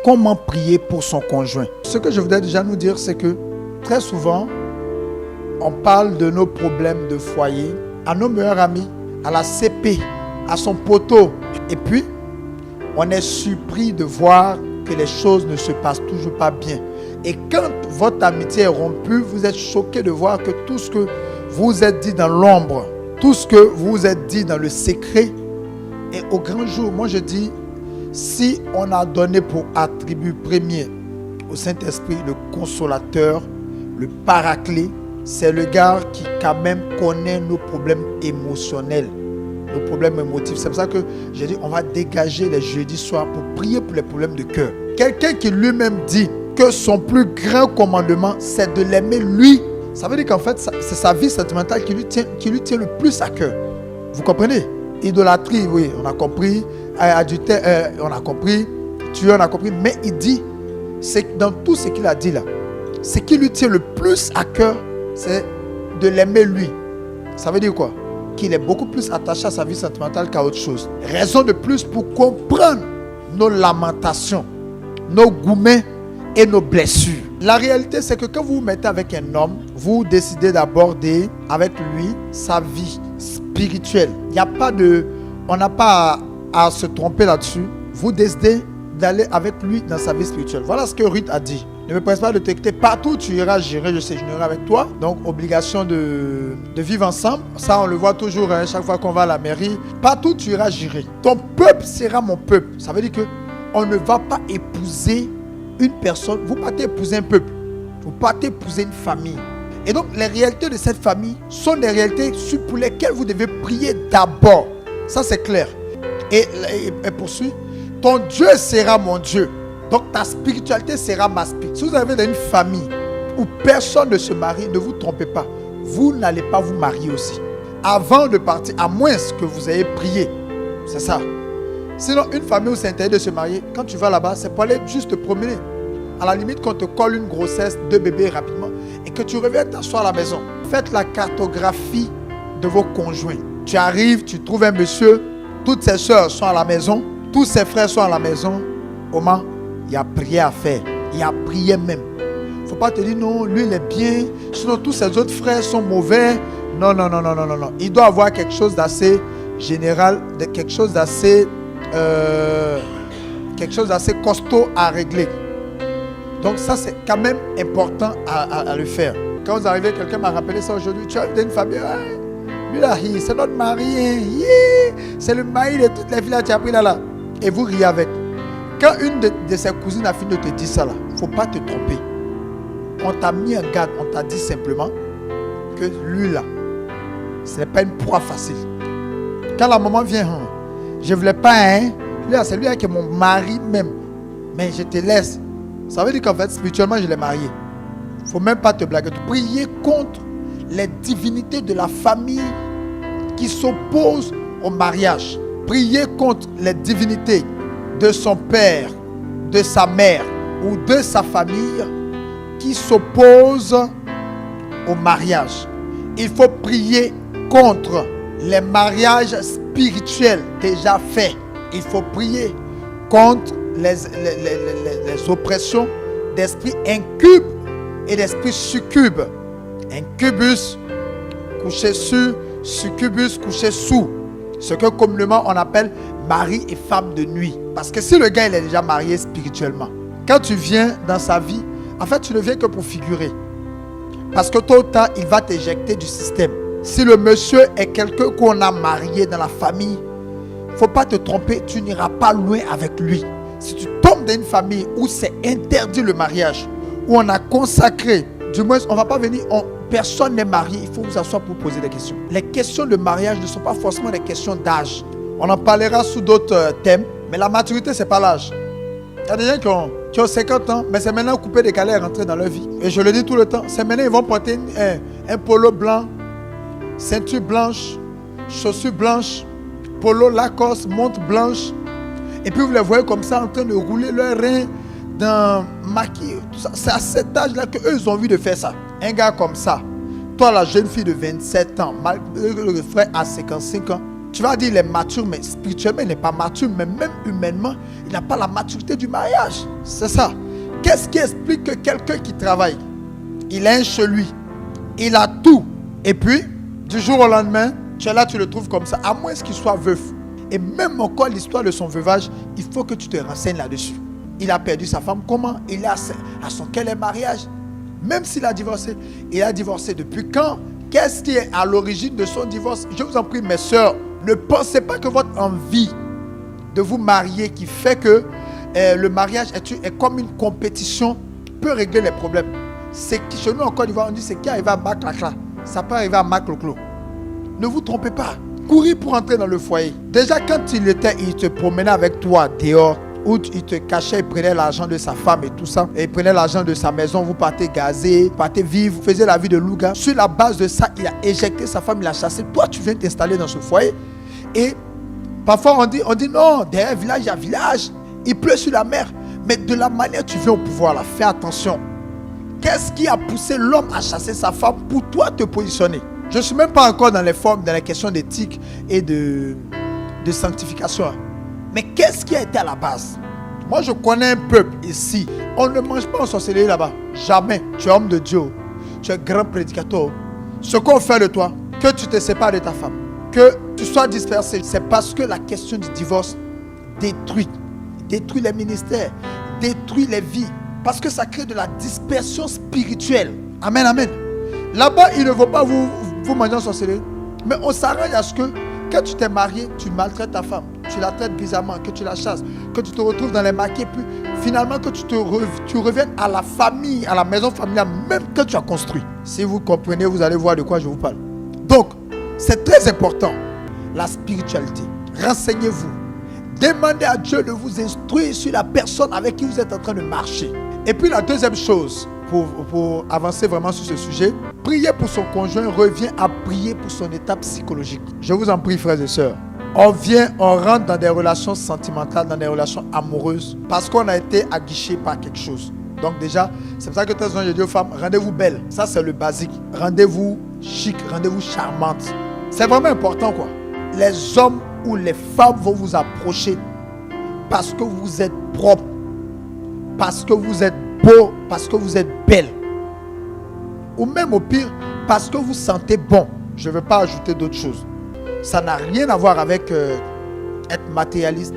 comment prier pour son conjoint. Ce que je voudrais déjà nous dire, c'est que très souvent, on parle de nos problèmes de foyer à nos meilleurs amis, à la CP, à son poteau. Et puis, on est surpris de voir que les choses ne se passent toujours pas bien. Et quand votre amitié est rompue, vous êtes choqué de voir que tout ce que vous êtes dit dans l'ombre, tout ce que vous êtes dit dans le secret, et au grand jour, moi je dis, si on a donné pour attribut premier au Saint-Esprit le consolateur, le paraclet, c'est le gars qui quand même connaît nos problèmes émotionnels, nos problèmes émotifs. C'est pour ça que j'ai dit, on va dégager les jeudis soirs pour prier pour les problèmes de cœur. Quelqu'un qui lui-même dit que son plus grand commandement, c'est de l'aimer lui. Ça veut dire qu'en fait, c'est sa vie sentimentale qui lui tient le plus à cœur. Vous comprenez? Idolâtrie, oui, on a compris. Adultère, on a compris. Tuer, on a compris. Mais il dit, c'est dans tout ce qu'il a dit là, ce qui lui tient le plus à cœur, c'est de l'aimer lui. Ça veut dire quoi? Qu'il est beaucoup plus attaché à sa vie sentimentale qu'à autre chose. Raison de plus pour comprendre nos lamentations, nos gourmets et nos blessures. La réalité, c'est que quand vous vous mettez avec un homme, vous décidez d'aborder avec lui sa vie spirituelle. Il n'y a pas de... On n'a pas à se tromper là-dessus. Vous décidez d'aller avec lui dans sa vie spirituelle. Voilà ce que Ruth a dit. Ne me presse pas de t'écouter. Partout tu iras, j'irai, je sais, je n'irai avec toi. Donc, obligation de vivre ensemble. Ça, on le voit toujours, hein, chaque fois qu'on va à la mairie. Partout tu iras, j'irai. Ton peuple sera mon peuple. Ça veut dire que on ne va pas épouser une personne. Vous partez épouser un peuple. Vous partez épouser une famille. Et donc, les réalités de cette famille sont des réalités pour lesquelles vous devez prier d'abord. Ça, c'est clair. Et poursuit. Ton Dieu sera mon Dieu. Donc ta spiritualité sera ma spiritualité. Si vous avez dans une famille où personne ne se marie, ne vous trompez pas. Vous n'allez pas vous marier aussi. Avant de partir, à moins que vous ayez prié. C'est ça. Sinon, une famille où c'est interdit de se marier, quand tu vas là-bas, c'est pour aller juste te promener. À la limite, qu'on te colle une grossesse, 2 bébés rapidement, et que tu reviens t'asseoir à la maison. Faites la cartographie de vos conjoints. Tu arrives, tu trouves un monsieur, toutes ses soeurs sont à la maison, tous ses frères sont à la maison. Comment? Il y a prière à faire. Il y a prière même. Il ne faut pas te dire non, lui il est bien, sinon tous ses autres frères sont mauvais. Non. Il doit avoir quelque chose d'assez général, quelque chose d'assez costaud à régler. Donc ça c'est quand même important à le faire. Quand vous arrivez, quelqu'un m'a rappelé ça aujourd'hui. Tu as une famille, lui là, c'est notre mari, c'est le mari de toutes les filles là, tu as pris là. Et vous riez avec. Quand une de ses cousines a fini de te dire ça là, il ne faut pas te tromper. On t'a mis en garde, on t'a dit simplement que lui là, ce n'est pas une proie facile. Quand la maman vient, je ne voulais pas, lui là, c'est lui qui est mon mari même. Mais je te laisse. Ça veut dire qu'en fait, spirituellement, je l'ai marié. Il ne faut même pas te blaguer. Prier contre les divinités de la famille qui s'opposent au mariage. Prier contre les divinités de son père, de sa mère ou de sa famille qui s'opposent au mariage. Il faut prier contre les mariages spirituels déjà faits. Il faut prier contre les oppressions d'esprits incubes et d'esprits succubes. Incubus, couché sur, succubus, couché sous. Ce que communément on appelle mari et femme de nuit. Parce que si le gars il est déjà marié spirituellement, quand tu viens dans sa vie, en fait tu ne viens que pour figurer. Parce que tôt ou tard, il va t'éjecter du système. Si le monsieur est quelqu'un qu'on a marié dans la famille, il ne faut pas te tromper, tu n'iras pas loin avec lui. Si tu tombes dans une famille où c'est interdit le mariage, où on a consacré, du moins on ne va pas venir, personne n'est marié, il faut vous asseoir pour poser des questions. Les questions de mariage ne sont pas forcément des questions d'âge. On en parlera sous d'autres thèmes, mais la maturité, ce n'est pas l'âge. Il y a des gens qui ont 50 ans, mais c'est maintenant coupé décalé et rentré dans leur vie. Et je le dis tout le temps, c'est maintenant ils vont porter un polo blanc, ceinture blanche, chaussures blanches, polo Lacoste, montre blanche. Et puis vous les voyez comme ça en train de rouler leurs reins dans maquillage. C'est à cet âge-là qu'eux ils ont envie de faire ça. Un gars comme ça, toi la jeune fille de 27 ans, malgré le frère à 55 ans, Tu vas dire il est mature, mais spirituellement il n'est pas mature, mais même humainement, il n'a pas la maturité du mariage. C'est ça. Qu'est-ce qui explique que quelqu'un qui travaille, il a un chez lui, il a tout, et puis du jour au lendemain, tu es là, tu le trouves comme ça, à moins qu'il soit veuf. Et même encore l'histoire de son veuvage, il faut que tu te renseignes là-dessus. Il a perdu sa femme, comment? Il est à son quel mariage? Même s'il a divorcé, il a divorcé depuis quand? Qu'est-ce qui est à l'origine de son divorce? Je vous en prie, mes sœurs, ne pensez pas que votre envie de vous marier qui fait que le mariage est comme une compétition peut régler les problèmes. C'est qui chez nous en Côte d'Ivoire, on dit c'est qui arrive à Mac-Lacla. Ça peut arriver à Mac-Loclo. Ne vous trompez pas. Courir pour entrer dans le foyer. Déjà quand il te promenait avec toi dehors, où il te cachait, il prenait l'argent de sa femme et tout ça, et il prenait l'argent de sa maison, vous partez gazer, vous partez vivre, vous faisiez la vie de loup-gars. Sur la base de ça, il a éjecté sa femme, il a chassé. Toi, tu viens t'installer dans ce foyer. Et parfois, on dit non, derrière village, il y a village. Il pleut sur la mer. Mais de la manière tu viens au pouvoir, là, fais attention. Qu'est-ce qui a poussé l'homme à chasser sa femme pour toi te positionner? Je ne suis même pas encore dans les formes, dans les questions d'éthique et de sanctification. Mais qu'est-ce qui a été à la base? Moi, je connais un peuple ici. On ne mange pas en sorcellerie là-bas. Jamais. Tu es homme de Dieu. Tu es grand prédicateur. Ce qu'on fait de toi, que tu te sépares de ta femme, que tu sois dispersé, c'est parce que la question du divorce détruit les ministères, détruit les vies. Parce que ça crée de la dispersion spirituelle. Amen, amen. Là-bas, il ne faut pas vous manger en sorcellerie. Mais on s'arrange à ce que quand tu t'es marié, tu maltraites ta femme. Tu la traites bizarrement, que tu la chasses, que tu te retrouves dans les maquis, puis finalement que tu reviennes à la famille, à la maison familiale, même que tu as construit. Si vous comprenez, vous allez voir de quoi je vous parle. Donc, c'est très important, la spiritualité. Renseignez-vous. Demandez à Dieu de vous instruire sur la personne avec qui vous êtes en train de marcher. Et puis la deuxième chose, pour avancer vraiment sur ce sujet, prier pour son conjoint revient à prier pour son état psychologique. Je vous en prie, frères et sœurs. On rentre dans des relations sentimentales, dans des relations amoureuses, parce qu'on a été aguiché par quelque chose. Donc déjà, c'est pour ça que très souvent je dis aux femmes, rendez-vous belles. Ça c'est le basique. Rendez-vous chic, rendez-vous charmante. C'est vraiment important quoi. Les hommes ou les femmes vont vous approcher parce que vous êtes propre, parce que vous êtes beau, parce que vous êtes belle. Ou même au pire, parce que vous sentez bon. Je ne veux pas ajouter d'autres choses. Ça n'a rien à voir avec être matérialiste.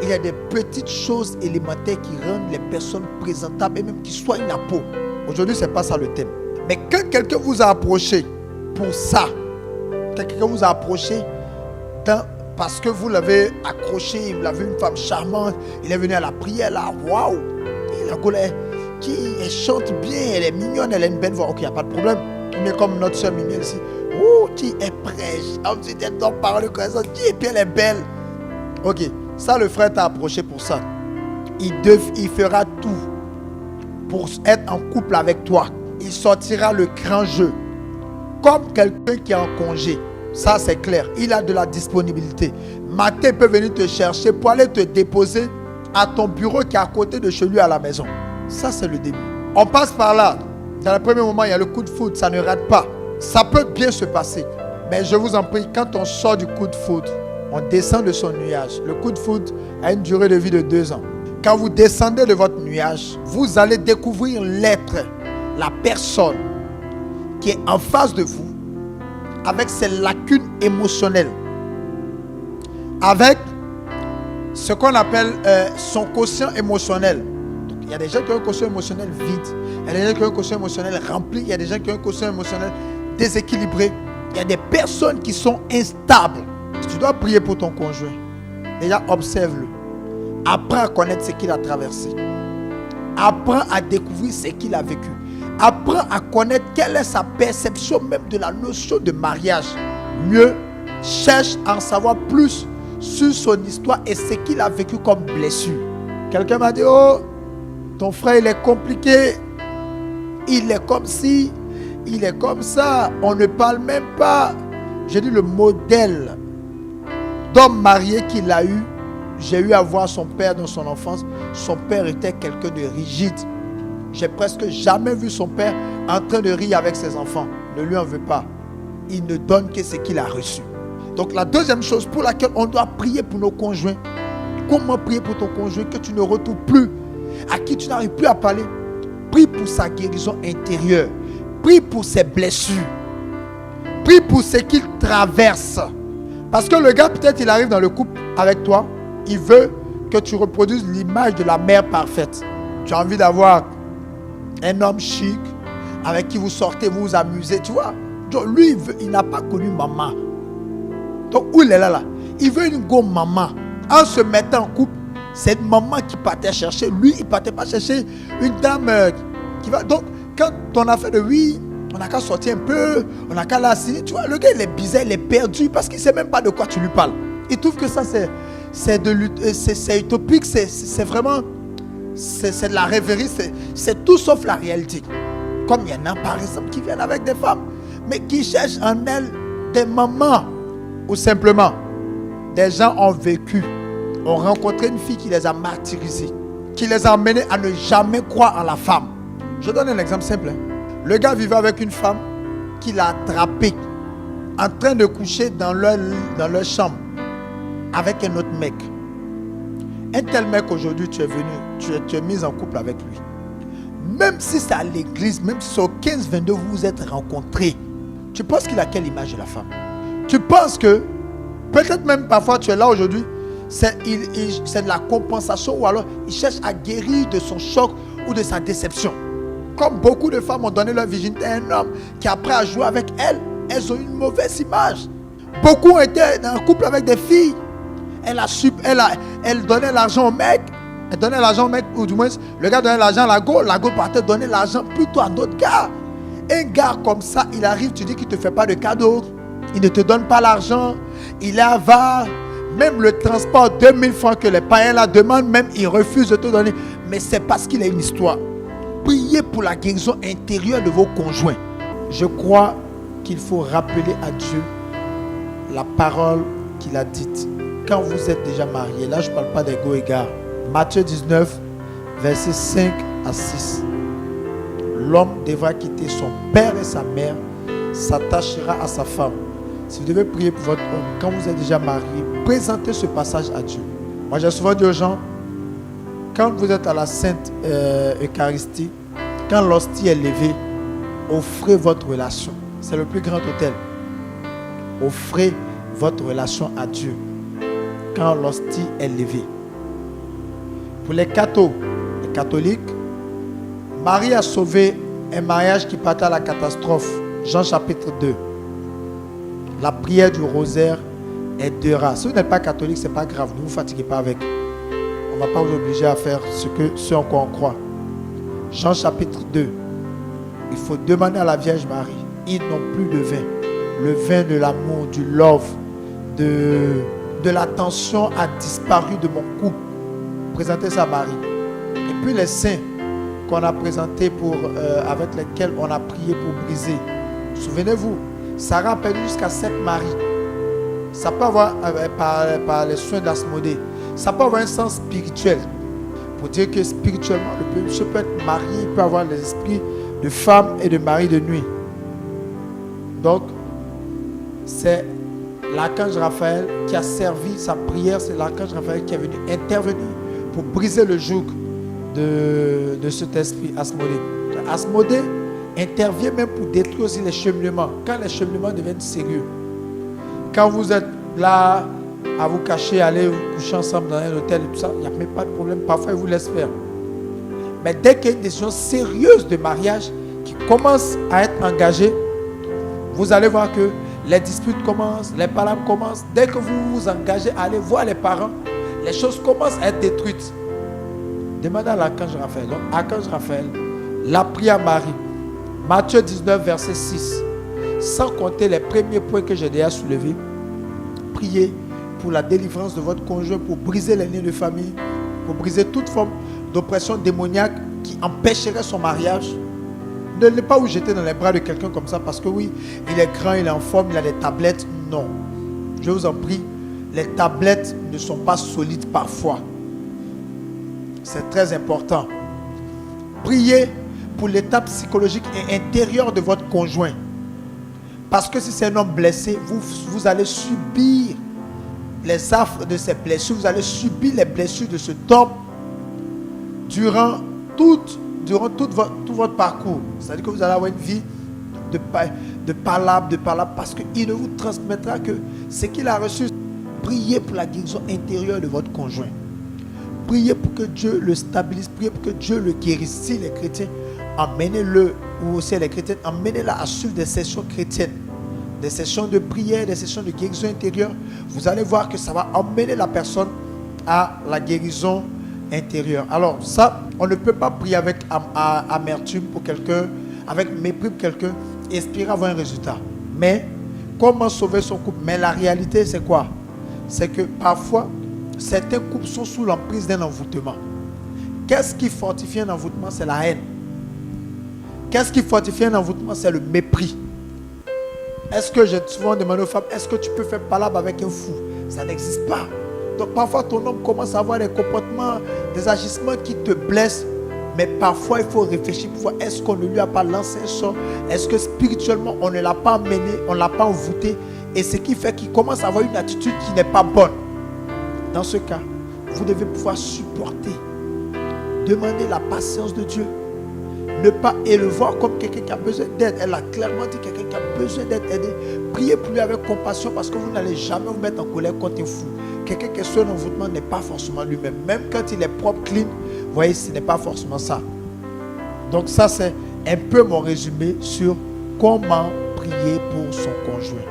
Il y a des petites choses élémentaires qui rendent les personnes présentables et même qui soignent la peau. Aujourd'hui, ce n'est pas ça le thème. Mais quand quelqu'un vous a approché pour ça, quand quelqu'un vous a approché parce que vous l'avez accroché, vous l'avez une femme charmante, il est venu à la prière là, waouh, il rigolait, elle chante bien, elle est mignonne, elle a une belle voix, ok, il n'y a pas de problème. Mais comme notre soeur mignonne ici, qui est prêche, on dit des paroles comme ça, et puis elle est belle. Ok, ça le frère t'a approché pour ça. Il fera tout pour être en couple avec toi. Il sortira le grand jeu. Comme quelqu'un qui est en congé. Ça c'est clair, il a de la disponibilité. Matin, il peut venir te chercher pour aller te déposer à ton bureau qui est à côté de chez lui à la maison. Ça c'est le début. On passe par là. Dans le premier moment, il y a le coup de foudre, ça ne rate pas. Ça peut bien se passer. Mais je vous en prie, quand on sort du coup de foudre, on descend de son nuage. Le coup de foudre a une durée de vie de 2 ans. Quand vous descendez de votre nuage, vous allez découvrir l'être, la personne qui est en face de vous, avec ses lacunes émotionnelles, avec ce qu'on appelle son quotient émotionnel. Donc, il y a des gens qui ont un quotient émotionnel vide, il y a des gens qui ont un quotient émotionnel rempli, il y a des gens qui ont un quotient émotionnel déséquilibré, il y a des personnes qui sont instables. Si tu dois prier pour ton conjoint, déjà observe-le, apprends à connaître ce qu'il a traversé, apprends à découvrir ce qu'il a vécu. Apprends à connaître quelle est sa perception même de la notion de mariage. Mieux, cherche à en savoir plus sur son histoire et ce qu'il a vécu comme blessure. Quelqu'un m'a dit, oh, ton frère il est compliqué. Il est comme ci, il est comme ça. On ne parle même pas. J'ai dit le modèle d'homme marié qu'il a eu. J'ai eu à voir son père dans son enfance. Son père était quelqu'un de rigide. J'ai presque jamais vu son père en train de rire avec ses enfants. Ne lui en veux pas. Il ne donne que ce qu'il a reçu. Donc la deuxième chose pour laquelle on doit prier pour nos conjoints. Comment prier pour ton conjoint que tu ne retrouves plus, à qui tu n'arrives plus à parler? Prie pour sa guérison intérieure. Prie pour ses blessures. Prie pour ce qu'il traverse. Parce que le gars, peut-être, il arrive dans le couple avec toi. Il veut que tu reproduises l'image de la mère parfaite. Tu as envie d'avoir un homme chic avec qui vous sortez, vous vous amusez, tu vois. Donc lui, il n'a pas connu maman. Donc où il est là? Il veut une go maman. En se mettant en couple, c'est une maman qui partait chercher. Lui, il ne partait pas chercher une dame qui va. Donc, quand on a fait de oui, on n'a qu'à sortir un peu, on n'a qu'à l'assigner. Tu vois, le gars, il est bizarre, il est perdu parce qu'il ne sait même pas de quoi tu lui parles. Il trouve que ça, c'est utopique, c'est vraiment, c'est de la rêverie, c'est tout sauf la réalité. Comme il y en a par exemple qui viennent avec des femmes, mais qui cherchent en elles des mamans. Ou simplement, des gens ont vécu, ont rencontré une fille qui les a martyrisés, qui les a amenés à ne jamais croire en la femme. Je donne un exemple simple. Le gars vivait avec une femme qu'il a attrapée en train de coucher dans leur chambre avec un autre mec. Un tel mec aujourd'hui, tu es venu, tu es mis en couple avec lui. Même si c'est à l'église, même si c'est au 15-22, vous vous êtes rencontrés, tu penses qu'il a quelle image de la femme? Tu penses que, peut-être même parfois tu es là aujourd'hui, c'est de la compensation ou alors il cherche à guérir de son choc ou de sa déception. Comme beaucoup de femmes ont donné leur virginité à un homme qui après a joué avec elles, elles ont une mauvaise image. Beaucoup ont été en couple avec des filles. Elle donnait l'argent au mec. Elle donnait l'argent au mec, ou du moins, le gars donnait l'argent à la go partait donner l'argent plutôt à d'autres gars. Un gars comme ça, il arrive, tu dis qu'il ne te fait pas de cadeau. Il ne te donne pas l'argent. Il est avare. Même le transport, 2000 francs que les païens la demandent, même il refuse de te donner. Mais c'est parce qu'il a une histoire. Priez pour la guérison intérieure de vos conjoints. Je crois qu'il faut rappeler à Dieu la parole qu'il a dite. Quand vous êtes déjà mariés, là je ne parle pas d'égo égard. Matthieu 19, versets 5 à 6. L'homme devra quitter son père et sa mère, s'attachera à sa femme. Si vous devez prier pour votre homme, quand vous êtes déjà marié, présentez ce passage à Dieu. Moi j'ai souvent dit aux gens, quand vous êtes à la Sainte Eucharistie, quand l'hostie est levée, offrez votre relation. C'est le plus grand autel. Offrez votre relation à Dieu quand l'hostie est levée. Pour les catholiques, Marie a sauvé un mariage qui partait à la catastrophe. Jean chapitre 2. La prière du rosaire aidera. Si vous n'êtes pas catholique, ce n'est pas grave. Ne vous fatiguez pas avec. On ne va pas vous obliger à faire ce en quoi on croit. Jean chapitre 2. Il faut demander à la Vierge Marie. Ils n'ont plus de vin. Le vin de l'amour, du love, de l'attention a disparu de mon couple. Présentez ça à Marie. Et puis les saints qu'on a présentés avec lesquels on a prié pour briser. Souvenez-vous, Sarah a perdu jusqu'à 7 maris. Ça peut avoir, par les soins d'Asmodée, ça peut avoir un sens spirituel. Pour dire que spirituellement, le monsieur peut être marié, il peut avoir les esprits de femme et de mari de nuit. Donc, c'est l'archange Raphaël qui a servi sa prière, c'est l'archange Raphaël qui est venu intervenir pour briser le joug de cet esprit Asmodée. Asmodée intervient même pour détruire aussi les cheminements, quand les cheminements deviennent sérieux. Quand vous êtes là à vous cacher, aller vous coucher ensemble dans un hôtel et tout ça, il n'y a même pas de problème, parfois ils vous laissent faire. Mais dès qu'il y a une décision sérieuse de mariage qui commence à être engagée, vous allez voir que les disputes commencent, les palabres commencent. Dès que vous vous engagez à aller voir les parents, les choses commencent à être détruites. Demandez à l'archange Raphaël. Donc, archange Raphaël, la prière Marie, Matthieu 19, verset 6. Sans compter les premiers points que j'ai déjà soulevés, priez pour la délivrance de votre conjoint, pour briser les liens de famille, pour briser toute forme d'oppression démoniaque qui empêcherait son mariage. Ne l'est pas vous jeter dans les bras de quelqu'un comme ça parce que oui, il est grand, il est en forme, il a des tablettes. Non. Je vous en prie, les tablettes ne sont pas solides parfois. C'est très important. Priez pour l'état psychologique et intérieur de votre conjoint. Parce que si c'est un homme blessé, vous allez subir les affres de ses blessures. Vous allez subir les blessures de cet homme durant tout votre parcours. C'est-à-dire que vous allez avoir une vie de palabre, parce qu'il ne vous transmettra que ce qu'il a reçu. Priez pour la guérison intérieure de votre conjoint. Priez pour que Dieu le stabilise. Priez pour que Dieu le guérisse. Si les chrétiens, emmenez-le, ou aussi les chrétiens, emmenez-la à suivre des sessions chrétiennes, des sessions de prière, des sessions de guérison intérieure. Vous allez voir que ça va emmener la personne à la guérison intérieure. Alors ça, on ne peut pas prier avec amertume pour quelqu'un, avec mépris pour quelqu'un, et espérer avoir un résultat. Mais comment sauver son couple? Mais la réalité, c'est quoi? C'est que parfois, certains couples sont sous l'emprise d'un envoûtement. Qu'est-ce qui fortifie un envoûtement? C'est la haine. Qu'est-ce qui fortifie un envoûtement? C'est le mépris. Est-ce que j'ai souvent demandé aux femmes, est-ce que tu peux faire palabre avec un fou? Ça n'existe pas. Donc parfois ton homme commence à avoir des comportements, des agissements qui te blessent. Mais parfois il faut réfléchir pour voir, est-ce qu'on ne lui a pas lancé un sort? Est-ce que spirituellement on ne l'a pas amené, on ne l'a pas envoûté? Et ce qui fait qu'il commence à avoir une attitude qui n'est pas bonne. Dans ce cas, vous devez pouvoir supporter. Demander la patience de Dieu. Ne pas et le voir comme quelqu'un qui a besoin d'aide. Elle a clairement dit quelqu'un qui a besoin d'être aidé. Priez pour lui avec compassion parce que vous n'allez jamais vous mettre en colère contre un fou. Quelqu'un qui est sur un envoûtement n'est pas forcément lui-même. Même quand il est propre, clean, vous voyez, ce n'est pas forcément ça. Donc ça, c'est un peu mon résumé sur comment prier pour son conjoint.